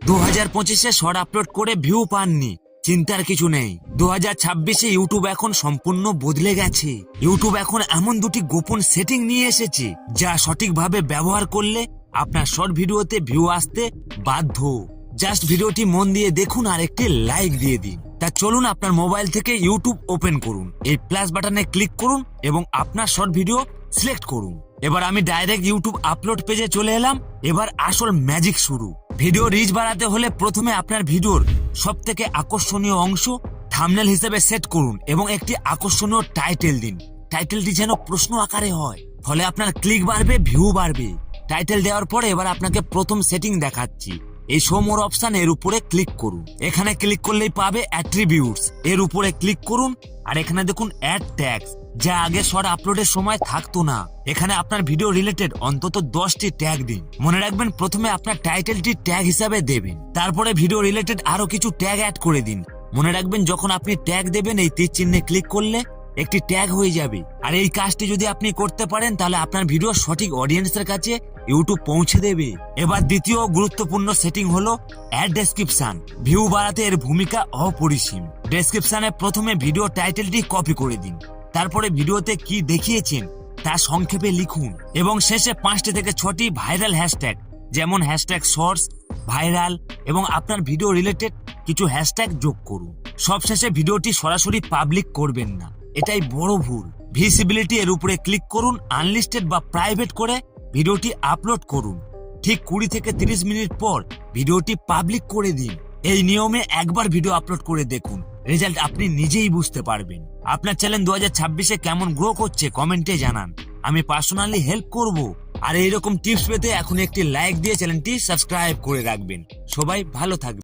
2025-এ short upload করে view পাননি, চিন্তার কিছু নেই। 2026-এ ইউটিউব এখন সম্পূর্ণ বদলে গেছে। ইউটিউব এখন এমন দুটি গোপন সেটিং নিয়ে এসেছে যা সঠিকভাবে ব্যবহার করলে আপনার শর্ট ভিডিওতে ভিউ আসতে বাধ্য। জাস্ট ভিডিওটি মন দিয়ে দেখুন আর একটি লাইক দিয়ে দিন। তা চলুন আপনার মোবাইল থেকে ইউটিউব ওপেন করুন, এই প্লাস বাটনে ক্লিক করুন এবং আপনার শর্ট ভিডিও সিলেক্ট করুন। এবার আমি ডাইরেক্ট ইউটিউব আপলোড পেজে চলে এলাম। এবার আসল ম্যাজিক শুরু। ভিডিও রিচ বাড়াতে হলে প্রথমে আপনার ভিডিওর সব থেকে আকর্ষণীয় অংশ থাম্বনেল হিসেবে সেট করুন এবং একটি আকর্ষণীয় টাইটেল দিন। টাইটেলটি যেন প্রশ্ন আকারে হয়, ফলে আপনার ক্লিক বাড়বে, ভিউ বাড়বে। টাইটেল দেওয়ার পরে এবার আপনাকে প্রথম সেটিং দেখাচ্ছি। এই শো মোর অপশন এর উপরে ক্লিক করুন। এখানে ক্লিক করলেই পাবে অ্যাট্রিবিউটস, এর উপরে ক্লিক করুন। আর এখানে দেখুন অ্যাড ট্যাগস, যা আগে শর্ট আপলোডের সময় থাকতো না। এখানে আপনার ভিডিও রিলেটেড অন্তত 10টি ট্যাগ দিন। মনে রাখবেন প্রথমে আপনার টাইটেলটি ট্যাগ হিসাবে দেবেন, তারপরে ভিডিও রিলেটেড আরো কিছু ট্যাগ অ্যাড করে দিন। মনে রাখবেন যখন আপনি ট্যাগ দেবেন এই তীর চিহ্নে ক্লিক করলে একটি ট্যাগ হয়ে যাবে। আর এই কাজটি যদি আপনি করতে পারেন তাহলে আপনার ভিডিও সঠিক অডিয়েন্সের কাছে ইউটিউব পৌঁছে দেবে। এবার দ্বিতীয় গুরুত্বপূর্ণ সেটিং হলো অ্যাড ডেসক্রিপশন। ভিউ বাড়াতে এর ভূমিকা অপরিসীম। ডেসক্রিপশনে প্রথমে ভিডিও টাইটেলটি কপি করে দিন, তারপরে ভিডিওতে কি দেখিয়েছেন তা সংক্ষেপে লিখুন এবং শেষে 5টি থেকে 6টি ভাইরাল হ্যাশট্যাগ, যেমন হ্যাশট্যাগ শর্টস, ভাইরাল এবং আপনার ভিডিও রিলেটেড কিছু হ্যাশট্যাগ যোগ করুন। সবশেষে ভিডিওটি সরাসরি পাবলিক করবেন না, এটাই বড় ভুল। ভিজিবিলিটি এর উপরে ক্লিক করুন, আনলিস্টেড বা প্রাইভেট করে ভিডিওটি আপলোড করুন। ঠিক 20 থেকে 30 মিনিট পর ভিডিওটি পাবলিক করে দিন। এই নিয়মে একবার ভিডিও আপলোড করে দেখুন, রেজাল্ট আপনি নিজেই বুঝতে পারবেন। আপনার চ্যানেল 2026-এ কেমন গ্রো করছে কমেন্টে জানান, আমি পার্সোনালি হেল্প করব। আর এইরকম টিপস পেতে এখন একটি লাইক দিয়ে চ্যানেলটি সাবস্ক্রাইব করে রাখবেন। সবাই ভালো থাকবেন।